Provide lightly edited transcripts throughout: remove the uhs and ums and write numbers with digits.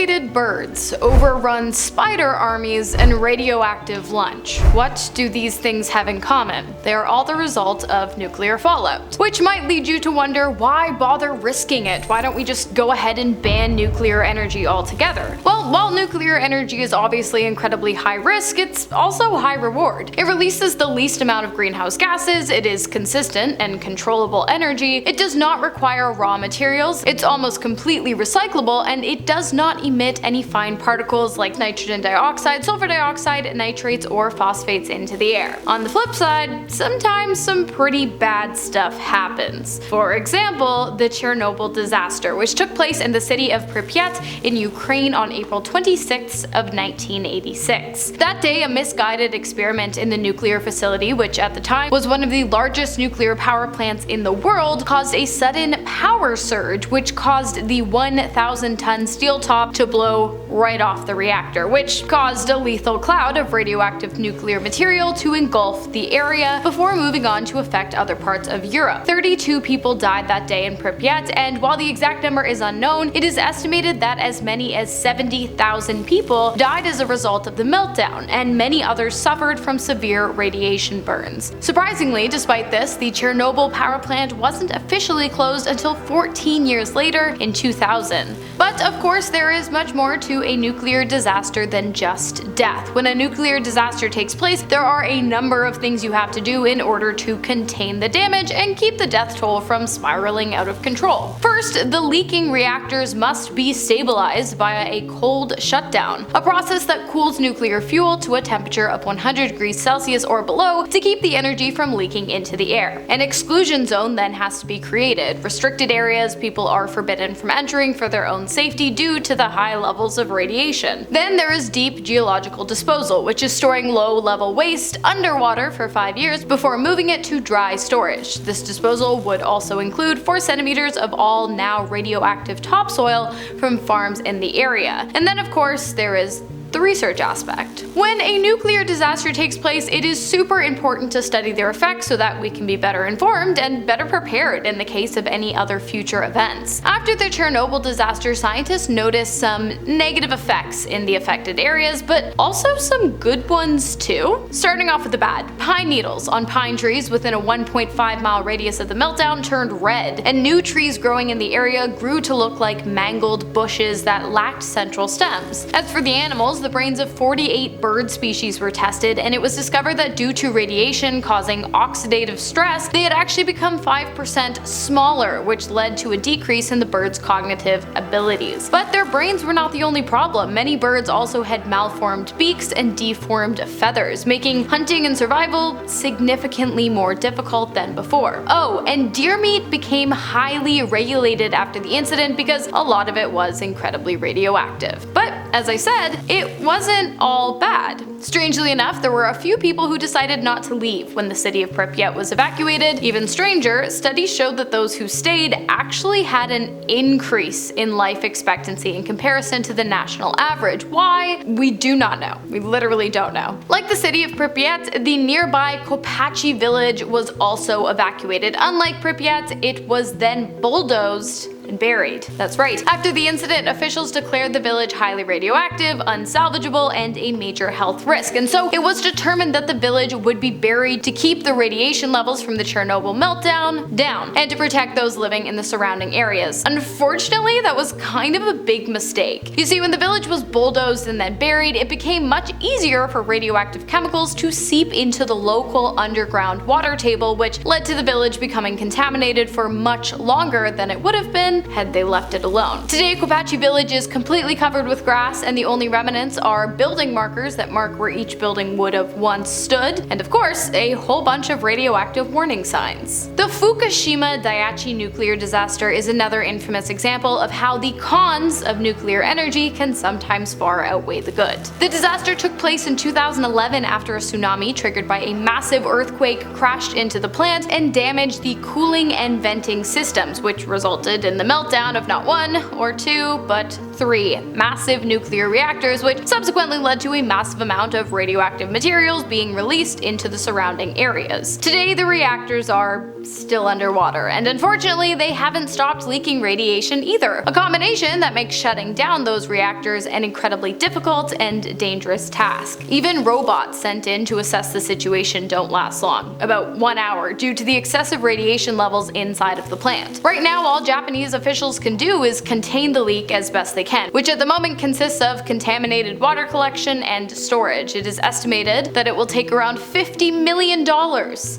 Mutated birds, overrun spider armies, and radioactive lunch. What do these things have in common? They are all the result of nuclear fallout. Which might lead you to wonder, why bother risking it? Why don't we just go ahead and ban nuclear energy altogether? Well, while nuclear energy is obviously incredibly high risk, it's also high reward. It releases the least amount of greenhouse gases, it is consistent and controllable energy, it does not require raw materials, it's almost completely recyclable, and it does not emit any fine particles like nitrogen dioxide, sulfur dioxide, nitrates, or phosphates into the air. On the flip side, sometimes some pretty bad stuff happens. For example, the Chernobyl disaster, which took place in the city of Pripyat in Ukraine on April 26th of 1986. That day, a misguided experiment in the nuclear facility, which at the time was one of the largest nuclear power plants in the world, caused a sudden power surge, which caused the 1,000-ton steel top to blow right off the reactor, which caused a lethal cloud of radioactive nuclear material to engulf the area before moving on to affect other parts of Europe. 32 people died that day in Pripyat, and while the exact number is unknown, it is estimated that as many as 70,000 people died as a result of the meltdown, and many others suffered from severe radiation burns. Surprisingly, despite this, the Chernobyl power plant wasn't officially closed until 14 years later in 2000. But of course, there is much more to a nuclear disaster than just death. When a nuclear disaster takes place, there are a number of things you have to do in order to contain the damage and keep the death toll from spiraling out of control. First, the leaking reactors must be stabilized via a cold shutdown, a process that cools nuclear fuel to a temperature of 100 degrees Celsius or below to keep the energy from leaking into the air. An exclusion zone then has to be created, restricted areas people are forbidden from entering for their own safety due to the high levels of radiation. Then there is deep geological disposal, which is storing low-level waste underwater for 5 years before moving it to dry storage. This disposal would also include 4 centimeters of all now radioactive topsoil from farms in the area. And then of course there is the research aspect. When a nuclear disaster takes place, it is super important to study their effects so that we can be better informed and better prepared in the case of any other future events. After the Chernobyl disaster, scientists noticed some negative effects in the affected areas, but also some good ones too. Starting off with the bad, pine needles on pine trees within a 1.5-mile radius of the meltdown turned red, and new trees growing in the area grew to look like mangled bushes that lacked central stems. As for the animals, the brains of 48 bird species were tested, and it was discovered that due to radiation causing oxidative stress, they had actually become 5% smaller, which led to a decrease in the birds' cognitive abilities. But their brains were not the only problem. Many birds also had malformed beaks and deformed feathers, making hunting and survival significantly more difficult than before. Oh, and deer meat became highly regulated after the incident because a lot of it was incredibly radioactive. But as I said, it wasn't all bad. Strangely enough, there were a few people who decided not to leave when the city of Pripyat was evacuated. Even stranger, studies showed that those who stayed actually had an increase in life expectancy in comparison to the national average. Why? We do not know. We literally don't know. Like the city of Pripyat, the nearby Kopachi village was also evacuated. Unlike Pripyat, it was then bulldozed and buried. That's right. After the incident, officials declared the village highly radioactive, unsalvageable, and a major health risk. And so it was determined that the village would be buried to keep the radiation levels from the Chernobyl meltdown down and to protect those living in the surrounding areas. Unfortunately, that was kind of a big mistake. You see, when the village was bulldozed and then buried, it became much easier for radioactive chemicals to seep into the local underground water table, which led to the village becoming contaminated for much longer than it would have been had they left it alone. Today, Kopachi village is completely covered with grass, and the only remnants are building markers that mark where each building would have once stood, and of course, a whole bunch of radioactive warning signs. The Fukushima Daiichi nuclear disaster is another infamous example of how the cons of nuclear energy can sometimes far outweigh the good. The disaster took place in 2011 after a tsunami triggered by a massive earthquake crashed into the plant and damaged the cooling and venting systems, which resulted in the meltdown of not 1 or 2, but 3 massive nuclear reactors, which subsequently led to a massive amount of radioactive materials being released into the surrounding areas. Today, the reactors are still underwater, and unfortunately, they haven't stopped leaking radiation either. A combination that makes shutting down those reactors an incredibly difficult and dangerous task. Even robots sent in to assess the situation don't last long, about 1 hour, due to the excessive radiation levels inside of the plant. Right now, all Japanese officials can do is contain the leak as best they can, which at the moment consists of contaminated water collection and storage. It is estimated that it will take around $50 million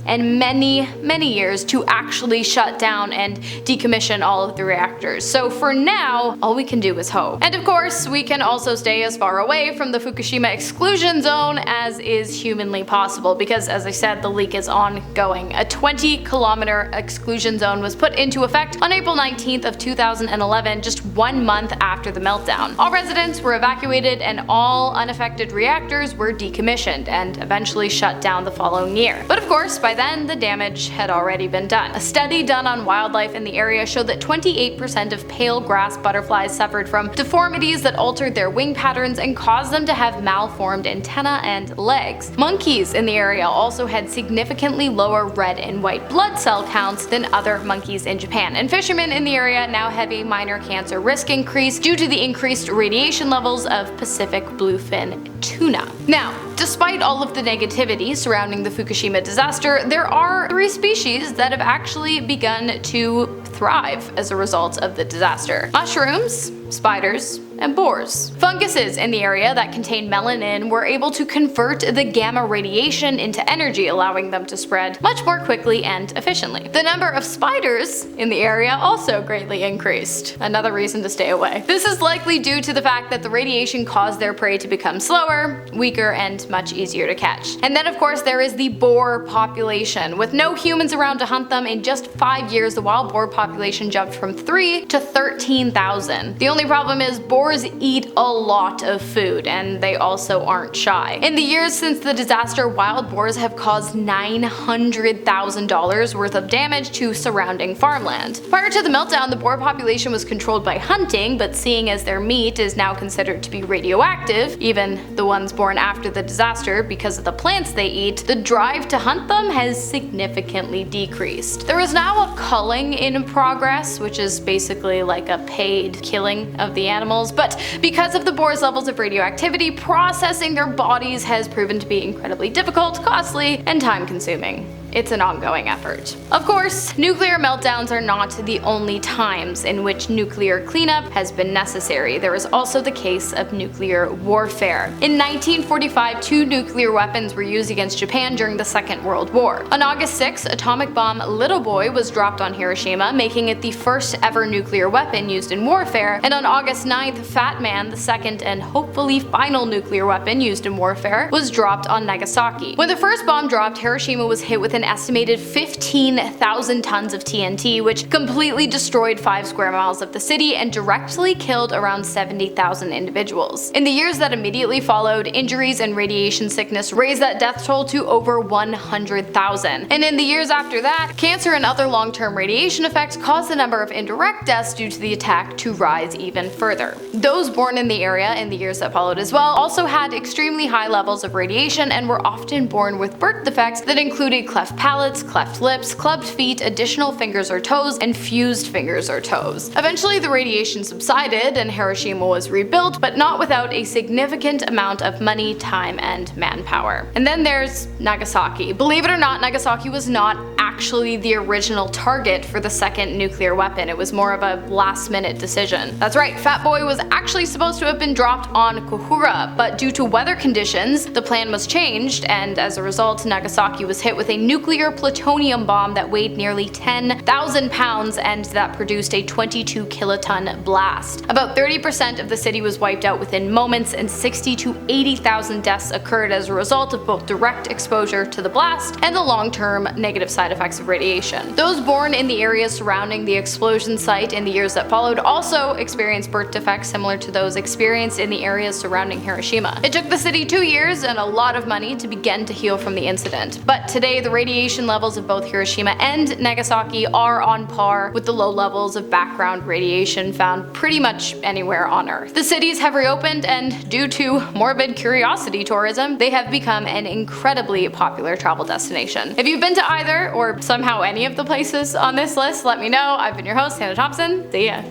and many years to actually shut down and decommission all of the reactors. So for now, all we can do is hope. And of course, we can also stay as far away from the Fukushima exclusion zone as is humanly possible, because as I said, the leak is ongoing. A 20-kilometer exclusion zone was put into effect on April 19th of 2011, just 1 month after the meltdown. All residents were evacuated and all unaffected reactors were decommissioned and eventually shut down the following year. But of course, by then the damage had already been done. A study done on wildlife in the area showed that 28% of pale grass butterflies suffered from deformities that altered their wing patterns and caused them to have malformed antennae and legs. Monkeys in the area also had significantly lower red and white blood cell counts than other monkeys in Japan, and fishermen in the area now have a minor cancer risk increase due to the increased radiation levels of Pacific bluefin tuna. Now, despite all of the negativity surrounding the Fukushima disaster, there are 3 species that have actually begun to thrive as a result of the disaster: mushrooms, spiders, and boars. Funguses in the area that contain melanin were able to convert the gamma radiation into energy, allowing them to spread much more quickly and efficiently. The number of spiders in the area also greatly increased. Another reason to stay away. This is likely due to the fact that the radiation caused their prey to become slower, weaker, and much easier to catch. And then of course there is the boar population. With no humans around to hunt them, in just 5 years the wild boar population jumped from 3 to 13,000. The only problem is boars eat a lot of food, and they also aren't shy. In the years since the disaster, wild boars have caused $900,000 worth of damage to surrounding farmland. Prior to the meltdown, the boar population was controlled by hunting, but seeing as their meat is now considered to be radioactive, even the ones born after the disaster, because of the plants they eat, the drive to hunt them has significantly decreased. There is now a culling in progress, which is basically like a paid killing of the animals, but because of the boars' levels of radioactivity, processing their bodies has proven to be incredibly difficult, costly, and time-consuming. It's an ongoing effort. Of course, nuclear meltdowns are not the only times in which nuclear cleanup has been necessary. There is also the case of nuclear warfare. In 1945, 2 nuclear weapons were used against Japan during the Second World War. On August 6, atomic bomb Little Boy was dropped on Hiroshima, making it the first ever nuclear weapon used in warfare, and on August 9th, Fat Man, the second and hopefully final nuclear weapon used in warfare, was dropped on Nagasaki. When the first bomb dropped, Hiroshima was hit with an estimated 15,000 tons of TNT, which completely destroyed 5 square miles of the city and directly killed around 70,000 individuals. In the years that immediately followed, injuries and radiation sickness raised that death toll to over 100,000. And in the years after that, cancer and other long-term radiation effects caused the number of indirect deaths due to the attack to rise even further. Those born in the area in the years that followed as well also had extremely high levels of radiation and were often born with birth defects that included cleft palates, cleft lips, clubbed feet, additional fingers or toes, and fused fingers or toes. Eventually the radiation subsided and Hiroshima was rebuilt, but not without a significant amount of money, time, and manpower. And then there's Nagasaki. Believe it or not, Nagasaki was not actually the original target for the second nuclear weapon. It was more of a last-minute decision. That's right, Fat Boy was actually supposed to have been dropped on Kohura, but due to weather conditions, the plan was changed, and as a result, Nagasaki was hit with a nuclear plutonium bomb that weighed nearly 10,000 pounds and that produced a 22 kiloton blast. About 30% of the city was wiped out within moments, and 60 to 80,000 deaths occurred as a result of both direct exposure to the blast and the long-term negative side effects effects of radiation. Those born in the areas surrounding the explosion site in the years that followed also experienced birth defects similar to those experienced in the areas surrounding Hiroshima. It took the city 2 years and a lot of money to begin to heal from the incident, but today the radiation levels of both Hiroshima and Nagasaki are on par with the low levels of background radiation found pretty much anywhere on Earth. The cities have reopened, and due to morbid curiosity tourism, they have become an incredibly popular travel destination. If you've been to either or somehow any of the places on this list, let me know. I've been your host, Hannah Thompson. See ya.